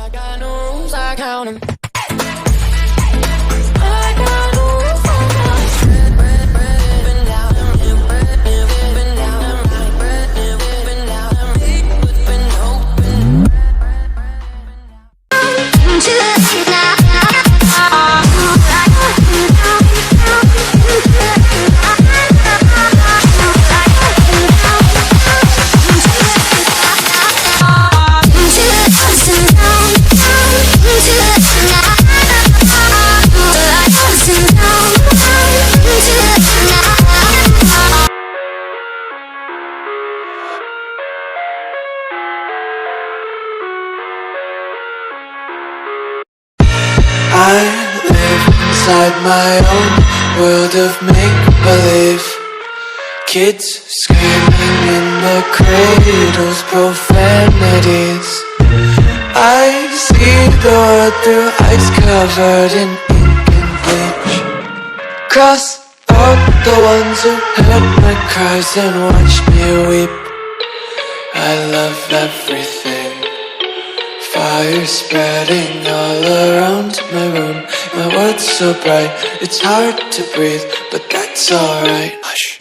I got no rules, I count 'em. I live inside my own world of make-believe. Kids screaming in the cradles, profanities. I see the world through ice covered in ink and bleach. Cross out the ones who heard my cries and watched me weep. I love everything. Fire spreading all around my room. My world's so bright, it's hard to breathe, but that's alright. Hush.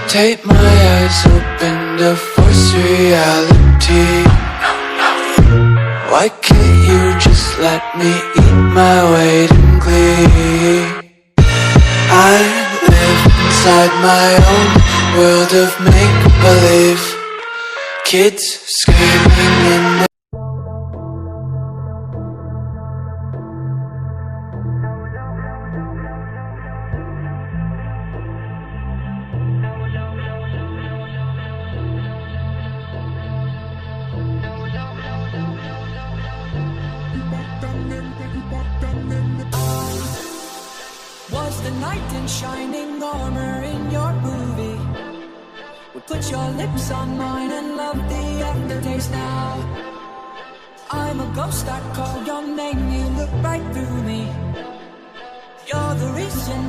Take my eyes open to force reality. Why can't you just let me eat my weight in glee? I live inside my own world of make-believe. Kids screaming in the Was the knight in shining armor in your movie? Would put your lips on mine and love the aftertaste now. I'm a ghost, I call your name, you look right through me. You're the reason